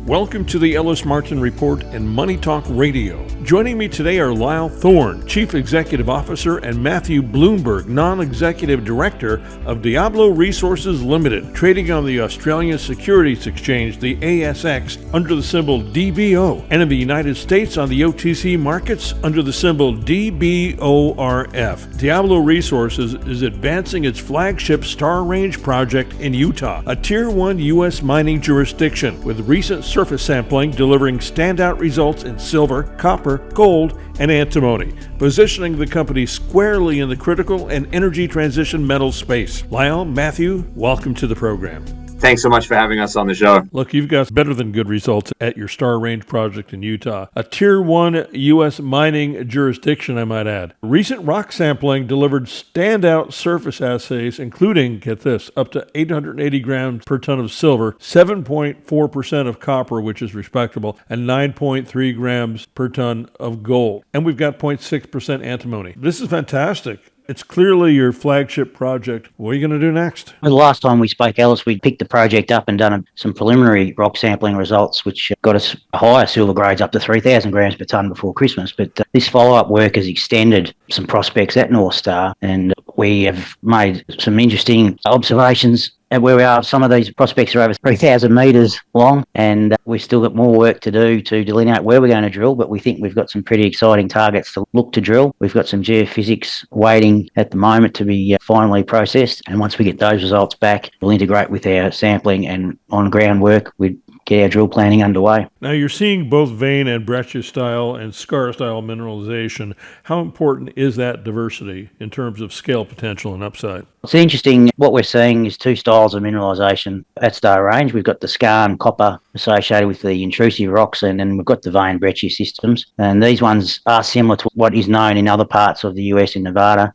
Welcome to the Ellis Martin Report and Money Talk Radio. Joining me today are Lyle Thorne, Chief Executive Officer, and Matthew Blumberg, Non-Executive Director of Diablo Resources Limited, trading on the Australian Securities Exchange, the ASX, under the symbol DBO, and in the United States on the OTC markets under the symbol DBORF. Diablo Resources is advancing its flagship Star Range project in Utah, a Tier 1 U.S. mining jurisdiction, with recent surface sampling delivering standout results in silver, copper, gold, and antimony, positioning the company squarely in the critical and energy transition metals space. Lyle, Matthew, welcome to the program. Thanks so much for having us on the show. Look, you've got better than good results at your Star Range project in Utah, a Tier 1 U.S. mining jurisdiction, I might add. Recent rock sampling delivered standout surface assays, including, get this, up to 880 grams per ton of silver, 7.4% of copper, which is respectable, and 9.3 grams per ton of gold. And we've got 0.6% antimony. This is fantastic. It's clearly your flagship project. What are you going to do next? The last time we spoke, Ellis, we picked the project up and done some preliminary rock sampling results, which got us higher silver grades up to 3,000 grams per tonne before Christmas. But this follow-up work has extended some prospects at North Star, and we have made some interesting observations at where we are. Some of these prospects are over 3,000 metres long, and we've still got more work to do to delineate where we're going to drill, but we think we've got some pretty exciting targets to look to drill. We've got some geophysics waiting at the moment to be finally processed, and once we get those results back, we'll integrate with our sampling and on-ground work. We'd get our drill planning underway. Now, you're seeing both vein and breccia style and scar style mineralization. How important is that diversity in terms of scale potential and upside? It's interesting. What we're seeing is two styles of mineralisation at Star Range. We've got the scar and copper associated with the intrusive rocks, and then we've got the vein breccia systems. And these ones are similar to what is known in other parts of the US in Nevada.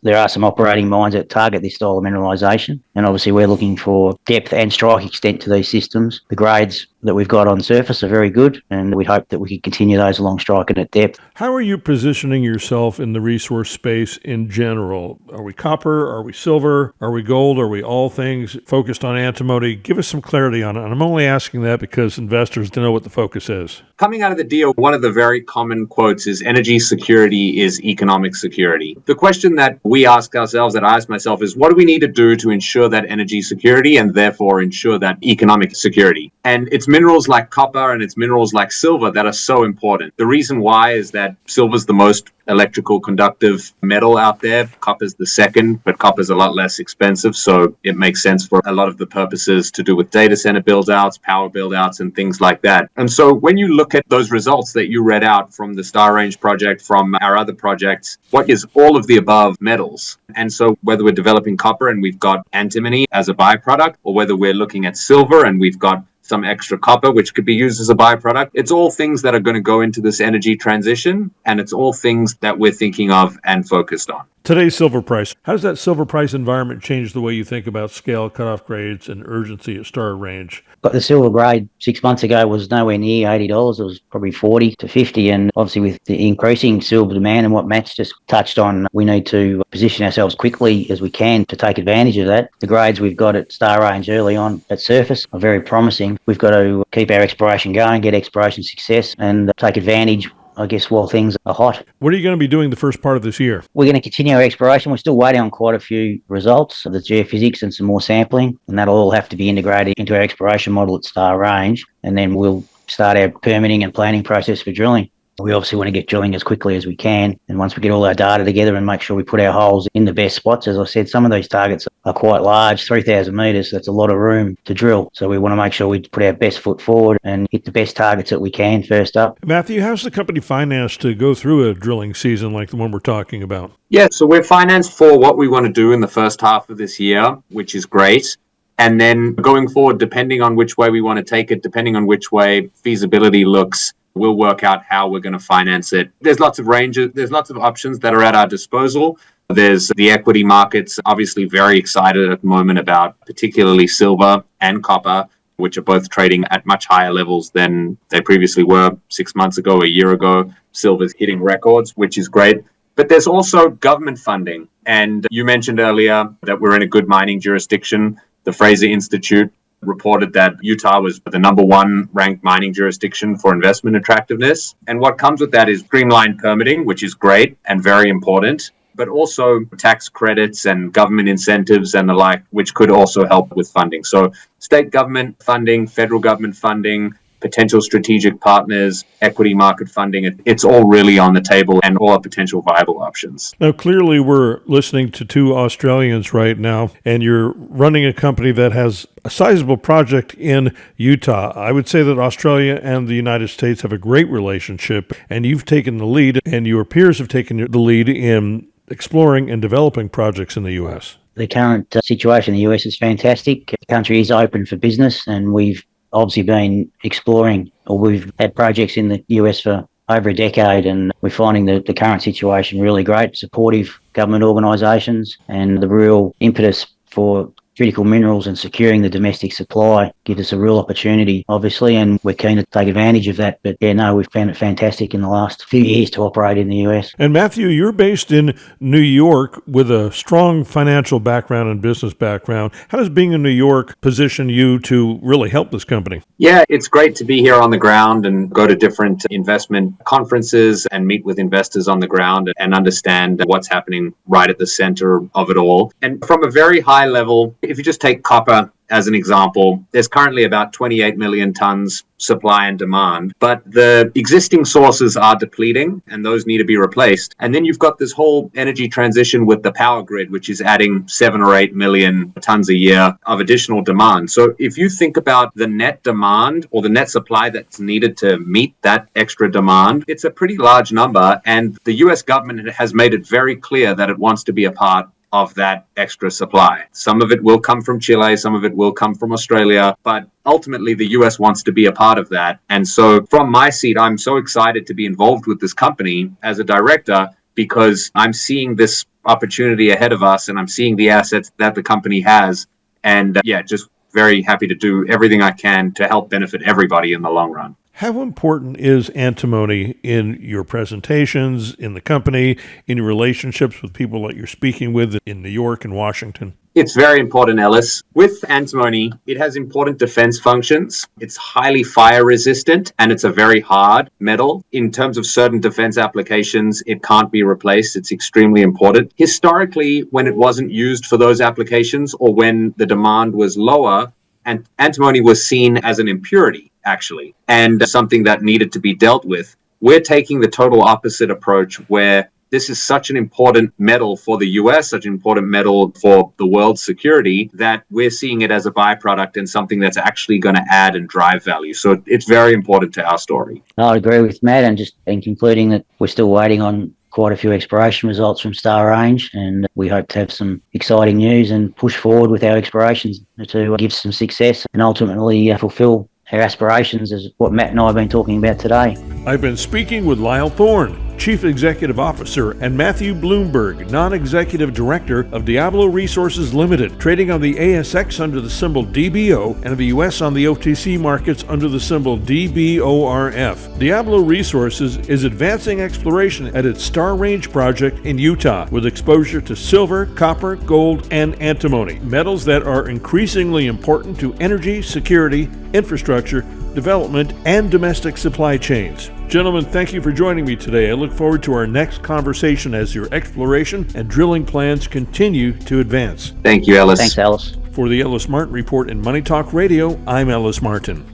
There are some operating mines that target this style of mineralisation. And obviously we're looking for depth and strike extent to these systems. The grades that we've got on surface are very good, and we hope that we can continue those along strike and at depth. How are you positioning yourself in the resource space in general? Are we copper? Are we silver? Are we gold? Are we all things focused on antimony? Give us some clarity on it. And I'm only asking that because investors don't know what the focus is. Coming out of the deal, one of the very common quotes is energy security is economic security. The question that we ask ourselves, that I ask myself, is what do we need to do to ensure that energy security and therefore ensure that economic security? And it's minerals like copper and it's minerals like silver that are so important. The reason why is that silver's the most electrical conductive metal out there. Copper's the second, but copper's a lot less expensive, so it makes sense for a lot of the purposes to do with data center build-outs, power build-outs, and things like that. And so when you look at those results that you read out from the Star Range project, from our other projects, what is all of the above metals? And so whether we're developing copper and we've got antimony as a byproduct, or whether we're looking at silver and we've got some extra copper, which could be used as a byproduct. It's all things that are going to go into this energy transition, and it's all things that we're thinking of and focused on. Today's silver price. How does that silver price environment change the way you think about scale, cutoff grades, and urgency at Star Range? But the silver grade 6 months ago was nowhere near $80. It was probably $40 to $50. And obviously with the increasing silver demand and what Matt's just touched on, we need to position ourselves quickly as we can to take advantage of that. The grades we've got at Star Range early on at surface are very promising. We've got to keep our exploration going, get exploration success, and take advantage, I guess, while things are hot. What are you going to be doing the first part of this year? We're going to continue our exploration. We're still waiting on quite a few results of the geophysics and some more sampling, and that'll all have to be integrated into our exploration model at Star Range, and then we'll start our permitting and planning process for drilling. We obviously want to get drilling as quickly as we can, and once we get all our data together and make sure we put our holes in the best spots. As I said, some of these targets are quite large, 3,000 metres, that's a lot of room to drill. So we want to make sure we put our best foot forward and hit the best targets that we can first up. Matthew, how's the company financed to go through a drilling season like the one we're talking about? Yeah, so we're financed for what we want to do in the first half of this year, which is great. And then going forward, depending on which way we want to take it, depending on which way feasibility looks, we'll work out how we're going to finance it. There's lots of ranges. There's lots of options that are at our disposal. There's the equity markets, obviously very excited at the moment about particularly silver and copper, which are both trading at much higher levels than they previously were 6 months ago, a year ago. Silver's hitting records, which is great. But there's also government funding. And you mentioned earlier that we're in a good mining jurisdiction. The Fraser Institute reported that Utah was the number one ranked mining jurisdiction for investment attractiveness. And what comes with that is streamlined permitting, which is great and very important, but also tax credits and government incentives and the like, which could also help with funding. So state government funding, federal government funding, potential strategic partners, equity market funding, it's all really on the table and all are potential viable options. Now, clearly we're listening to two Australians right now, and you're running a company that has a sizable project in Utah. I would say that Australia and the United States have a great relationship, and you've taken the lead, and your peers have taken the lead in exploring and developing projects in the U.S. The current situation in the US is fantastic. The country is open for business, and we've obviously been exploring, or we've had projects in the US for over a decade, and we're finding the current situation really great, supportive government organisations, and the real impetus for critical minerals and securing the domestic supply gives us a real opportunity, obviously, and we're keen to take advantage of that. But we've found it fantastic in the last few years to operate in the US. And Matthew, you're based in New York with a strong financial background and business background. How does being in New York position you to really help this company? Yeah, it's great to be here on the ground and go to different investment conferences and meet with investors on the ground and understand what's happening right at the center of it all. And from a very high level, if you just take copper as an example, there's currently about 28 million tons supply and demand, but the existing sources are depleting and those need to be replaced. And then you've got this whole energy transition with the power grid, which is adding 7 or 8 million tons a year of additional demand. So if you think about the net demand or the net supply that's needed to meet that extra demand, it's a pretty large number. And the US government has made it very clear that it wants to be a part of that extra supply. Some of it will come from Chile, some of it will come from Australia, but ultimately the US wants to be a part of that. And so from my seat, I'm so excited to be involved with this company as a director because I'm seeing this opportunity ahead of us and I'm seeing the assets that the company has. And just very happy to do everything I can to help benefit everybody in the long run. How important is antimony in your presentations, in the company, in your relationships with people that you're speaking with in New York and Washington? It's very important, Ellis. With antimony, it has important defense functions. It's highly fire resistant and it's a very hard metal. In terms of certain defense applications, it can't be replaced. It's extremely important. Historically, when it wasn't used for those applications or when the demand was lower, and antimony was seen as an impurity, actually, and something that needed to be dealt with. We're taking the total opposite approach where this is such an important metal for the US, such an important metal for the world's security, that we're seeing it as a byproduct and something that's actually going to add and drive value. So it's very important to our story. I agree with Matt, and just in concluding that we're still waiting on quite a few exploration results from Star Range, and we hope to have some exciting news and push forward with our explorations to give some success and ultimately fulfill our aspirations as what Matt and I have been talking about today. I've been speaking with Lyle Thorne, Chief Executive Officer, and Matthew Blumberg, Non-Executive Director of Diablo Resources Limited, trading on the ASX under the symbol DBO and in the US on the OTC markets under the symbol DBORF. Diablo Resources is advancing exploration at its Star Range project in Utah with exposure to silver, copper, gold, and antimony, metals that are increasingly important to energy, security, infrastructure, development, and domestic supply chains. Gentlemen, thank you for joining me today. I look forward to our next conversation as your exploration and drilling plans continue to advance. Thank you, Ellis. Thanks, Ellis. For the Ellis Martin Report and Money Talk Radio, I'm Ellis Martin.